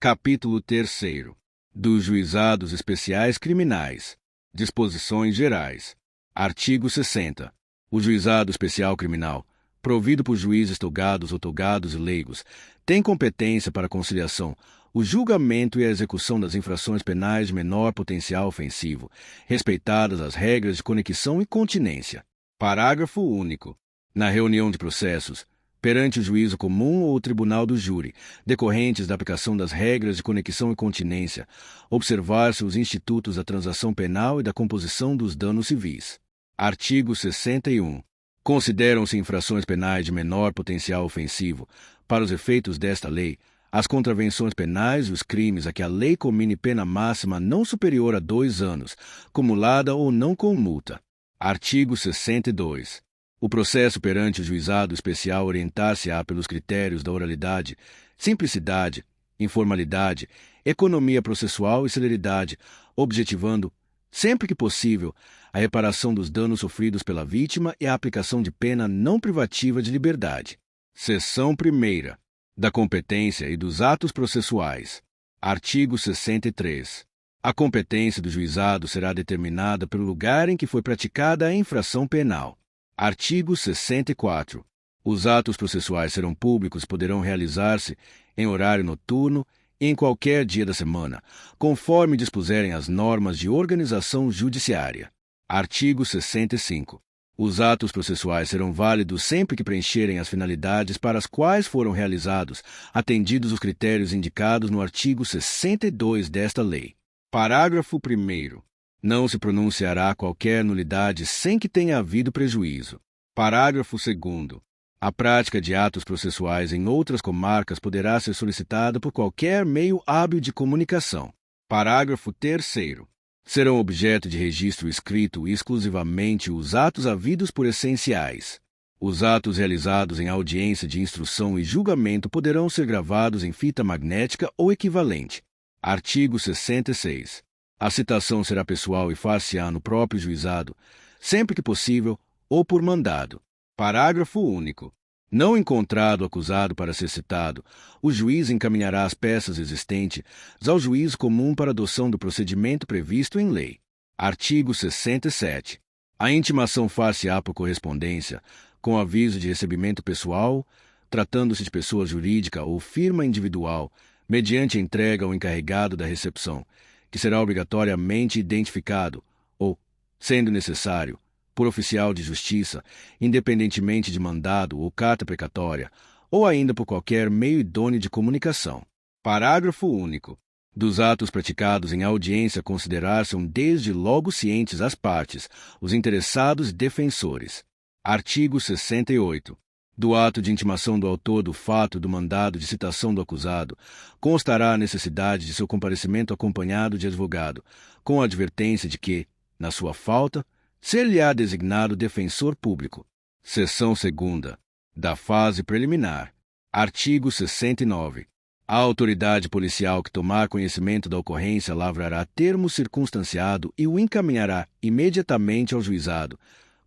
Capítulo 3º. Dos Juizados Especiais Criminais. Disposições Gerais. Artigo 60. O Juizado Especial Criminal, provido por juízes togados ou togados e leigos, tem competência para a conciliação, o julgamento e a execução das infrações penais de menor potencial ofensivo, respeitadas as regras de conexão e continência. Parágrafo único. Na reunião de processos, perante o juízo comum ou o tribunal do júri, decorrentes da aplicação das regras de conexão e continência, observar-se os institutos da transação penal e da composição dos danos civis. Artigo 61. Consideram-se infrações penais de menor potencial ofensivo, para os efeitos desta lei, as contravenções penais e os crimes a que a lei comine pena máxima não superior a 2 anos, cumulada ou não com multa. Artigo 62. O processo perante o juizado especial orientar-se-á pelos critérios da oralidade, simplicidade, informalidade, economia processual e celeridade, objetivando, sempre que possível, a reparação dos danos sofridos pela vítima e a aplicação de pena não privativa de liberdade. Seção 1ª. Da competência e dos atos processuais. Artigo 63. A competência do juizado será determinada pelo lugar em que foi praticada a infração penal. Artigo 64. Os atos processuais serão públicos e poderão realizar-se em horário noturno e em qualquer dia da semana, conforme dispuserem as normas de organização judiciária. Artigo 65. Os atos processuais serão válidos sempre que preencherem as finalidades para as quais foram realizados, atendidos os critérios indicados no artigo 62 desta lei. Parágrafo 1º. Não se pronunciará qualquer nulidade sem que tenha havido prejuízo. Parágrafo 2º. A prática de atos processuais em outras comarcas poderá ser solicitada por qualquer meio hábil de comunicação. Parágrafo 3º. Serão objeto de registro escrito exclusivamente os atos havidos por essenciais. Os atos realizados em audiência de instrução e julgamento poderão ser gravados em fita magnética ou equivalente. Artigo 66. A citação será pessoal e far-se-á no próprio juizado, sempre que possível, ou por mandado. Parágrafo único. Não encontrado o acusado para ser citado, o juiz encaminhará as peças existentes ao juízo comum para adoção do procedimento previsto em lei. Artigo 67. A intimação far-se-á por correspondência, com aviso de recebimento pessoal, tratando-se de pessoa jurídica ou firma individual, mediante entrega ao encarregado da recepção, que será obrigatoriamente identificado, ou, sendo necessário, por oficial de justiça, independentemente de mandado ou carta precatória, ou ainda por qualquer meio idôneo de comunicação. Parágrafo único. Dos atos praticados em audiência considerar-se-ão desde logo cientes as partes, os interessados e defensores. Artigo 68. Do ato de intimação do autor do fato do mandado de citação do acusado, constará a necessidade de seu comparecimento acompanhado de advogado, com a advertência de que, na sua falta, ser-lhe-á designado defensor público. Seção 2ª. Da fase preliminar. Artigo 69. A autoridade policial que tomar conhecimento da ocorrência lavrará termo circunstanciado e o encaminhará imediatamente ao juizado,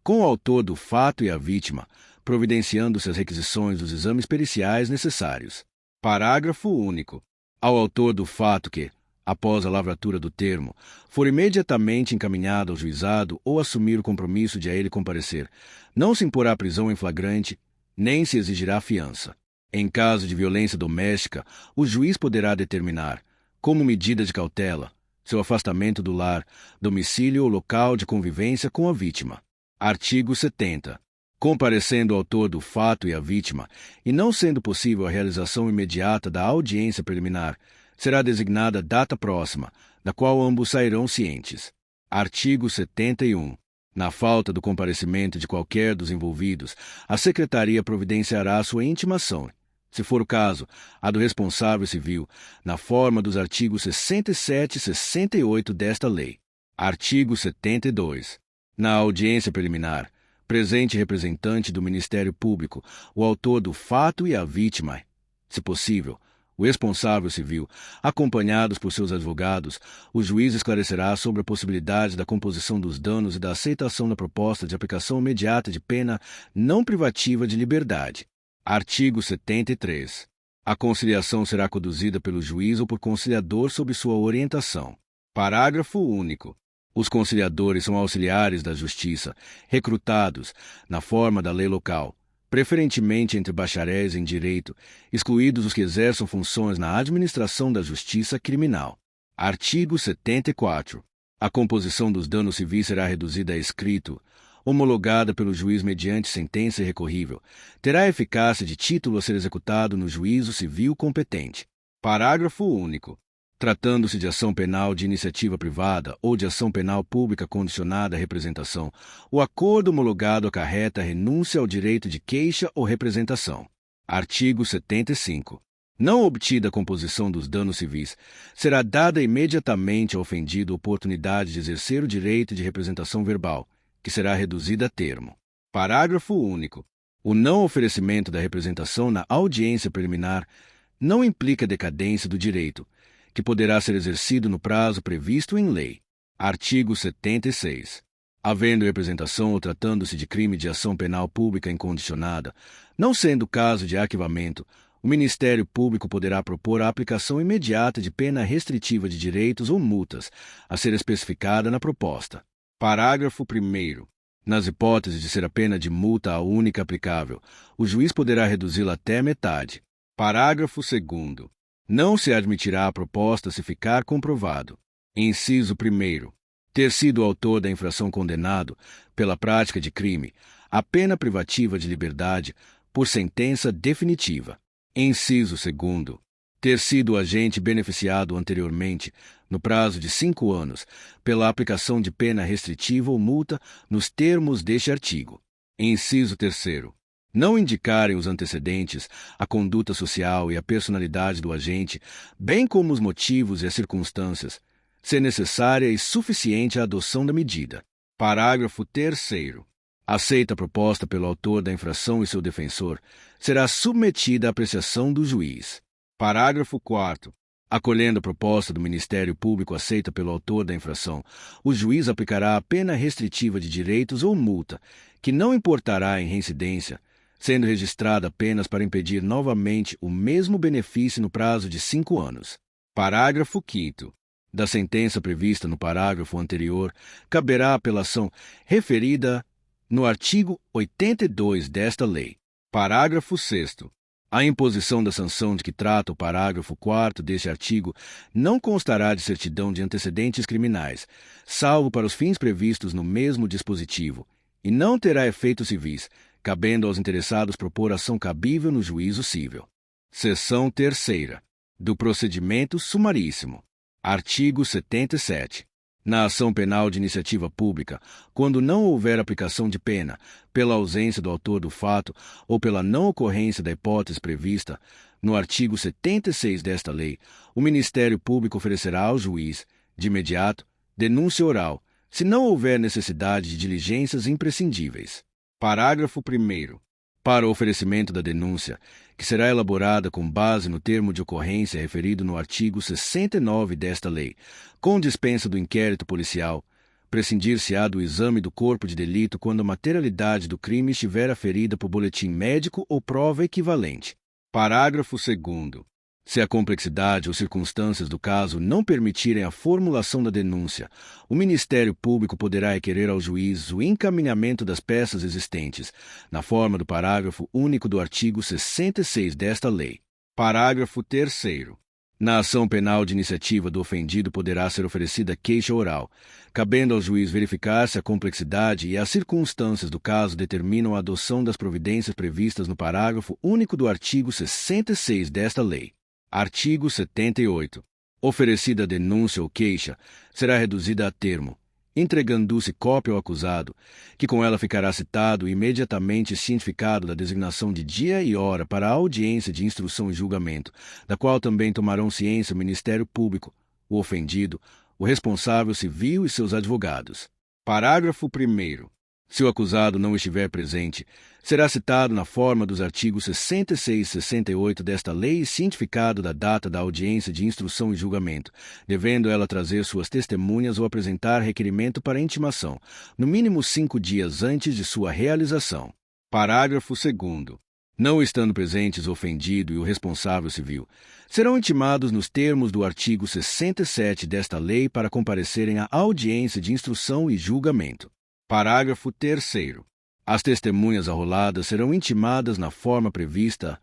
com o autor do fato e a vítima, providenciando-se as requisições dos exames periciais necessários. Parágrafo único. Ao autor do fato que, após a lavratura do termo, for imediatamente encaminhado ao juizado ou assumir o compromisso de a ele comparecer, não se imporá prisão em flagrante, nem se exigirá fiança. Em caso de violência doméstica, o juiz poderá determinar, como medida de cautela, seu afastamento do lar, domicílio ou local de convivência com a vítima. Artigo 70. Comparecendo o autor do fato e a vítima, e não sendo possível a realização imediata da audiência preliminar, será designada data próxima, da qual ambos sairão cientes. Artigo 71. Na falta do comparecimento de qualquer dos envolvidos, a Secretaria providenciará a sua intimação, se for o caso, a do responsável civil, na forma dos artigos 67 e 68 desta lei. Artigo 72. Na audiência preliminar, presente representante do Ministério Público, o autor do fato e a vítima, se possível, o responsável civil, acompanhados por seus advogados, o juiz esclarecerá sobre a possibilidade da composição dos danos e da aceitação da proposta de aplicação imediata de pena não privativa de liberdade. Artigo 73. A conciliação será conduzida pelo juiz ou por conciliador sob sua orientação. Parágrafo único. Os conciliadores são auxiliares da Justiça, recrutados, na forma da lei local, preferentemente entre bacharéis em direito, excluídos os que exerçam funções na administração da justiça criminal. Artigo 74. A composição dos danos civis será reduzida a escrito, homologada pelo juiz mediante sentença irrecorrível, terá eficácia de título a ser executado no juízo civil competente. Parágrafo único. Tratando-se de ação penal de iniciativa privada ou de ação penal pública condicionada à representação, o acordo homologado acarreta a renúncia ao direito de queixa ou representação. Artigo 75. Não obtida a composição dos danos civis, será dada imediatamente ao ofendido a oportunidade de exercer o direito de representação verbal, que será reduzida a termo. Parágrafo único. O não oferecimento da representação na audiência preliminar não implica decadência do direito, que poderá ser exercido no prazo previsto em lei. Artigo 76. Havendo representação ou tratando-se de crime de ação penal pública incondicionada, não sendo caso de arquivamento, o Ministério Público poderá propor a aplicação imediata de pena restritiva de direitos ou multas, a ser especificada na proposta. Parágrafo 1º. Nas hipóteses de ser a pena de multa a única aplicável, o juiz poderá reduzi-la até a metade. Parágrafo 2º. Não se admitirá a proposta se ficar comprovado: inciso 1º, ter sido o autor da infração condenado, pela prática de crime, a pena privativa de liberdade por sentença definitiva. Inciso 2º, ter sido o agente beneficiado anteriormente, no prazo de 5 anos, pela aplicação de pena restritiva ou multa nos termos deste artigo. Inciso 3º, não indicarem os antecedentes, a conduta social e a personalidade do agente, bem como os motivos e as circunstâncias, ser necessária e suficiente a adoção da medida. Parágrafo 3º. Aceita a proposta pelo autor da infração e seu defensor, será submetida à apreciação do juiz. Parágrafo 4º. Acolhendo a proposta do Ministério Público aceita pelo autor da infração, o juiz aplicará a pena restritiva de direitos ou multa, que não importará em reincidência, sendo registrada apenas para impedir novamente o mesmo benefício no prazo de 5 anos. Parágrafo 5º. Da sentença prevista no parágrafo anterior, caberá a apelação referida no artigo 82 desta lei. Parágrafo 6º. A imposição da sanção de que trata o parágrafo 4º deste artigo não constará de certidão de antecedentes criminais, salvo para os fins previstos no mesmo dispositivo, e não terá efeitos civis, cabendo aos interessados propor ação cabível no juízo cível. Seção 3ª. Do procedimento sumaríssimo. Artigo 77. Na ação penal de iniciativa pública, quando não houver aplicação de pena, pela ausência do autor do fato ou pela não ocorrência da hipótese prevista no artigo 76 desta lei, o Ministério Público oferecerá ao juiz, de imediato, denúncia oral, se não houver necessidade de diligências imprescindíveis. Parágrafo 1º. Para o oferecimento da denúncia, que será elaborada com base no termo de ocorrência referido no artigo 69 desta lei, com dispensa do inquérito policial, prescindir-se-á do exame do corpo de delito quando a materialidade do crime estiver aferida por boletim médico ou prova equivalente. Parágrafo 2º. Se a complexidade ou circunstâncias do caso não permitirem a formulação da denúncia, o Ministério Público poderá requerer ao juiz o encaminhamento das peças existentes, na forma do parágrafo único do artigo 66 desta lei. Parágrafo 3º. Na ação penal de iniciativa do ofendido poderá ser oferecida queixa oral, cabendo ao juiz verificar se a complexidade e as circunstâncias do caso determinam a adoção das providências previstas no parágrafo único do artigo 66 desta lei. Artigo 78. Oferecida a denúncia ou queixa, será reduzida a termo, entregando-se cópia ao acusado, que com ela ficará citado e imediatamente cientificado da designação de dia e hora para a audiência de instrução e julgamento, da qual também tomarão ciência o Ministério Público, o ofendido, o responsável civil e seus advogados. Parágrafo 1º. Se o acusado não estiver presente, será citado na forma dos artigos 66 e 68 desta lei e cientificado da data da audiência de instrução e julgamento, devendo ela trazer suas testemunhas ou apresentar requerimento para intimação, no mínimo 5 dias antes de sua realização. Parágrafo 2º. Não estando presentes o ofendido e o responsável civil, serão intimados nos termos do artigo 67 desta lei para comparecerem à audiência de instrução e julgamento. Parágrafo 3º. As testemunhas arroladas serão intimadas na forma prevista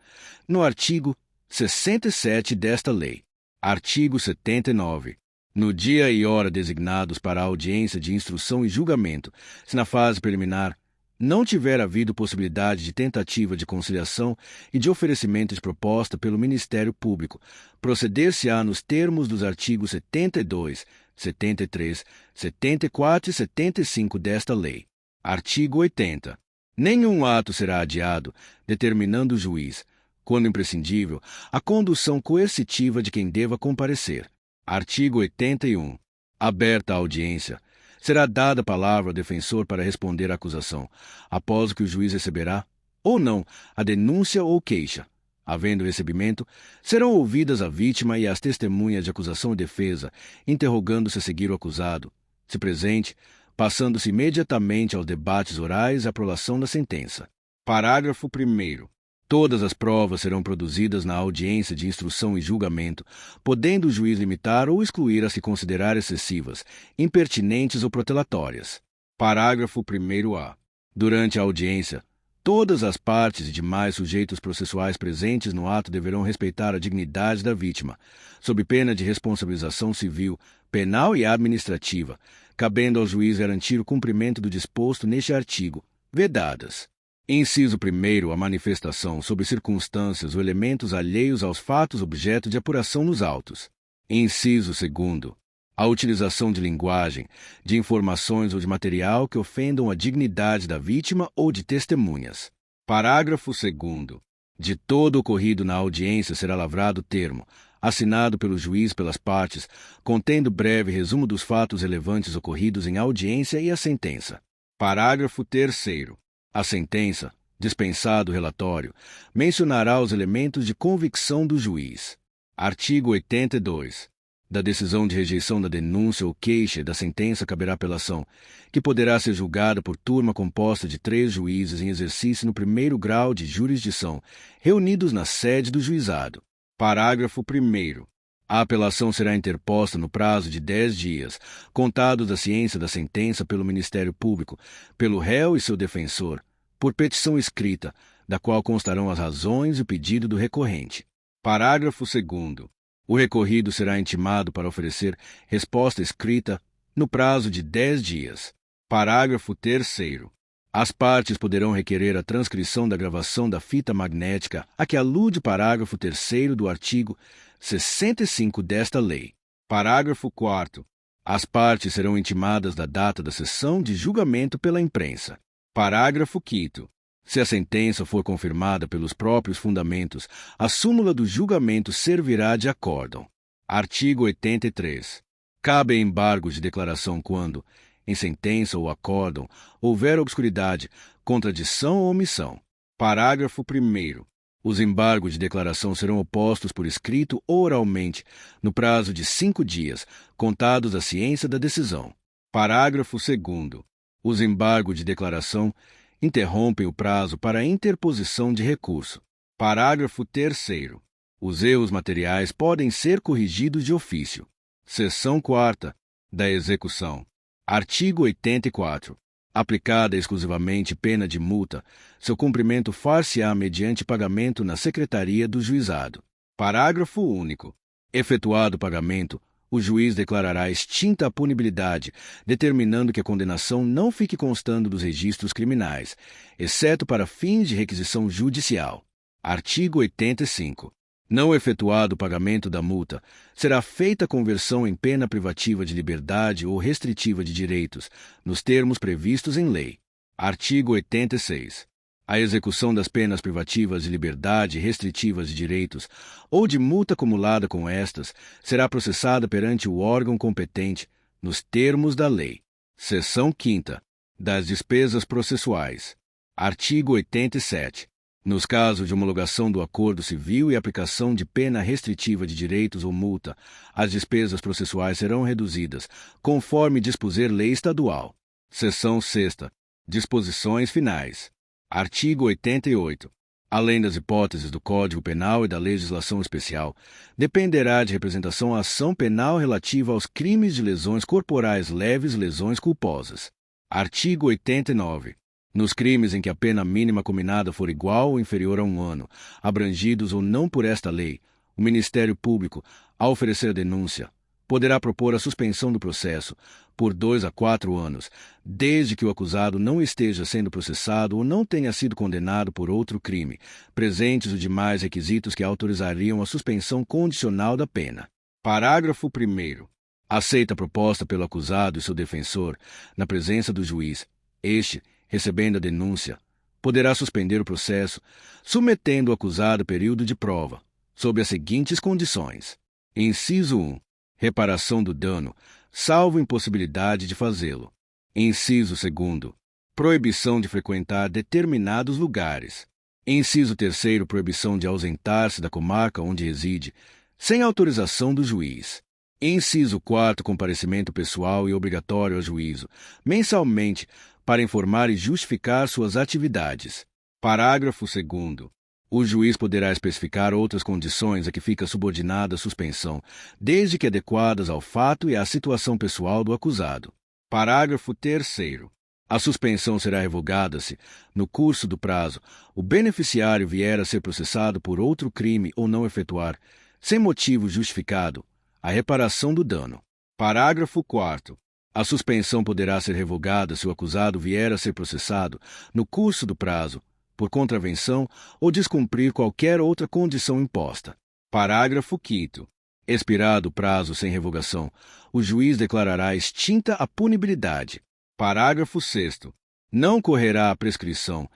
no artigo 67 desta lei. Artigo 79. No dia e hora designados para a audiência de instrução e julgamento, se na fase preliminar não tiver havido possibilidade de tentativa de conciliação e de oferecimento de proposta pelo Ministério Público, proceder-se-á nos termos dos artigos 72, 73, 74 e 75 desta lei. Artigo 80. Nenhum ato será adiado, determinando o juiz, quando imprescindível, a condução coercitiva de quem deva comparecer. Artigo 81. Aberta a audiência, será dada palavra ao defensor para responder à acusação, após o que o juiz receberá, ou não, a denúncia ou queixa. Havendo recebimento, serão ouvidas a vítima e as testemunhas de acusação e defesa, interrogando-se a seguir o acusado, se presente, passando-se imediatamente aos debates orais e à prolação da sentença. Parágrafo 1º. Todas as provas serão produzidas na audiência de instrução e julgamento, podendo o juiz limitar ou excluir as que considerar excessivas, impertinentes ou protelatórias. Parágrafo 1º-A. Durante a audiência, todas as partes e demais sujeitos processuais presentes no ato deverão respeitar a dignidade da vítima, sob pena de responsabilização civil, penal e administrativa, cabendo ao juiz garantir o cumprimento do disposto neste artigo, vedadas: inciso 1º, a manifestação, sob circunstâncias ou elementos alheios aos fatos objeto de apuração nos autos. Inciso 2º, a utilização de linguagem, de informações ou de material que ofendam a dignidade da vítima ou de testemunhas. Parágrafo 2º. De todo ocorrido na audiência será lavrado termo, assinado pelo juiz pelas partes, contendo breve resumo dos fatos relevantes ocorridos em audiência e a sentença. Parágrafo 3º. A sentença, dispensado o relatório, mencionará os elementos de convicção do juiz. Artigo 82. Da decisão de rejeição da denúncia ou queixa da sentença caberá apelação, que poderá ser julgada por turma composta de 3 juízes em exercício no primeiro grau de jurisdição, reunidos na sede do juizado. Parágrafo 1º. A apelação será interposta no prazo de 10 dias, contados da ciência da sentença pelo Ministério Público, pelo réu e seu defensor, por petição escrita, da qual constarão as razões e o pedido do recorrente. Parágrafo 2º. O recorrido será intimado para oferecer resposta escrita no prazo de 10 dias. Parágrafo 3º. As partes poderão requerer a transcrição da gravação da fita magnética a que alude o parágrafo 3º do artigo 65 desta lei. Parágrafo 4º. As partes serão intimadas da data da sessão de julgamento pela imprensa. Parágrafo 5º. Se a sentença for confirmada pelos próprios fundamentos, a súmula do julgamento servirá de acórdão. Artigo 83. Cabe embargos de declaração quando, em sentença ou acórdão, houver obscuridade, contradição ou omissão. Parágrafo 1º. Os embargos de declaração serão opostos por escrito ou oralmente, no prazo de 5 dias, contados da ciência da decisão. Parágrafo 2º. Os embargos de declaração interrompem o prazo para a interposição de recurso. Parágrafo 3º. Os erros materiais podem ser corrigidos de ofício. Seção 4ª da execução. Artigo 84. Aplicada exclusivamente pena de multa, seu cumprimento far-se-á mediante pagamento na Secretaria do Juizado. Parágrafo único. Efetuado o pagamento, o juiz declarará extinta a punibilidade, determinando que a condenação não fique constando dos registros criminais, exceto para fins de requisição judicial. Artigo 85. Não efetuado o pagamento da multa, será feita a conversão em pena privativa de liberdade ou restritiva de direitos, nos termos previstos em lei. Artigo 86. A execução das penas privativas de liberdade e restritivas de direitos, ou de multa acumulada com estas, será processada perante o órgão competente, nos termos da lei. Seção 5ª. Das despesas processuais. Artigo 87. Nos casos de homologação do acordo civil e aplicação de pena restritiva de direitos ou multa, as despesas processuais serão reduzidas, conforme dispuser lei estadual. Seção 6ª. Disposições finais. Artigo 88. além das hipóteses do Código Penal e da legislação especial, dependerá de representação à ação penal relativa aos crimes de lesões corporais leves e lesões culposas. Artigo 89. Nos crimes em que a pena mínima combinada for igual ou inferior a 1 ano, abrangidos ou não por esta lei, o Ministério Público, ao oferecer a denúncia, poderá propor a suspensão do processo por 2 a 4 anos, desde que o acusado não esteja sendo processado ou não tenha sido condenado por outro crime, presentes os demais requisitos que autorizariam a suspensão condicional da pena. Parágrafo 1º. Aceita a proposta pelo acusado e seu defensor, na presença do juiz, este, recebendo a denúncia, poderá suspender o processo, submetendo o acusado a período de prova, sob as seguintes condições. Inciso 1. Reparação do dano, salvo impossibilidade de fazê-lo. Inciso 2. Proibição de frequentar determinados lugares. Inciso 3. Proibição de ausentar-se da comarca onde reside, sem autorização do juiz. Inciso 4. Comparecimento pessoal e obrigatório ao juízo, mensalmente, para informar e justificar suas atividades. Parágrafo 2º. O juiz poderá especificar outras condições a que fica subordinada a suspensão, desde que adequadas ao fato e à situação pessoal do acusado. Parágrafo 3º. A suspensão será revogada se, no curso do prazo, o beneficiário vier a ser processado por outro crime ou não efetuar, sem motivo justificado, a reparação do dano. Parágrafo 4º. A suspensão poderá ser revogada se o acusado vier a ser processado, no curso do prazo, por contravenção ou descumprir qualquer outra condição imposta. Parágrafo 5º. Expirado o prazo sem revogação, o juiz declarará extinta a punibilidade. Parágrafo 6º. Não correrá a prescrição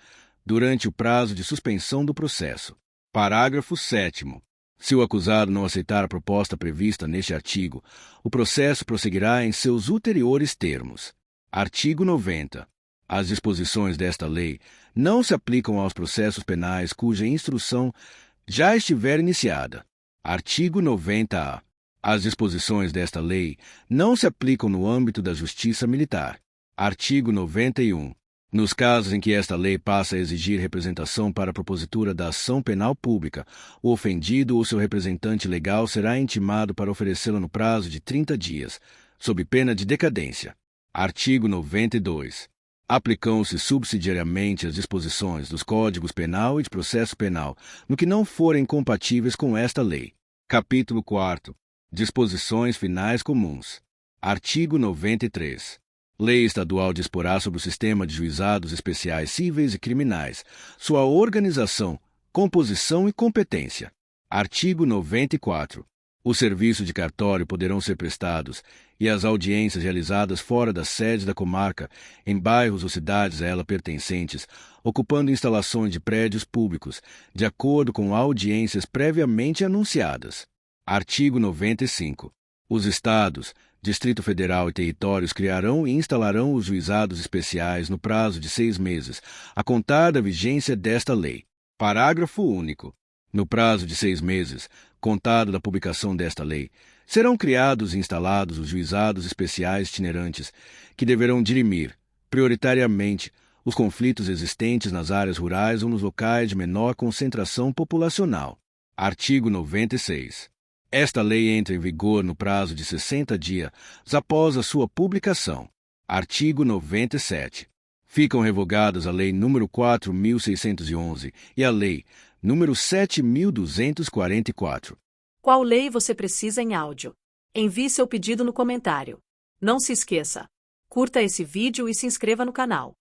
durante o prazo de suspensão do processo. Parágrafo 7º. Se o acusado não aceitar a proposta prevista neste artigo, o processo prosseguirá em seus ulteriores termos. Artigo 90. As disposições desta lei não se aplicam aos processos penais cuja instrução já estiver iniciada. Artigo 90-A. As disposições desta lei não se aplicam no âmbito da Justiça Militar. Artigo 91. Nos casos em que esta lei passa a exigir representação para a propositura da ação penal pública, o ofendido ou seu representante legal será intimado para oferecê-la no prazo de 30 dias, sob pena de decadência. Artigo 92. Aplicam-se subsidiariamente as disposições dos Códigos Penal e de Processo Penal, no que não forem compatíveis com esta lei. Capítulo 4. Disposições finais comuns. Artigo 93. Lei estadual disporá sobre o sistema de juizados especiais cíveis e criminais, sua organização, composição e competência. Artigo 94. O serviço de cartório poderão ser prestados e as audiências realizadas fora da sede da comarca, em bairros ou cidades a ela pertencentes, ocupando instalações de prédios públicos, de acordo com audiências previamente anunciadas. Artigo 95. Os Estados, Distrito Federal e territórios criarão e instalarão os juizados especiais no prazo de 6 meses, a contar da vigência desta lei. Parágrafo único. No prazo de 6 meses, contado da publicação desta lei, serão criados e instalados os juizados especiais itinerantes, que deverão dirimir, prioritariamente, os conflitos existentes nas áreas rurais ou nos locais de menor concentração populacional. Artigo 96. Esta lei entra em vigor no prazo de 60 dias após a sua publicação. Artigo 97. Ficam revogadas a Lei nº 4.611 e a Lei nº 7.244. Qual lei você precisa em áudio? Envie seu pedido no comentário. Não se esqueça, curta esse vídeo e se inscreva no canal.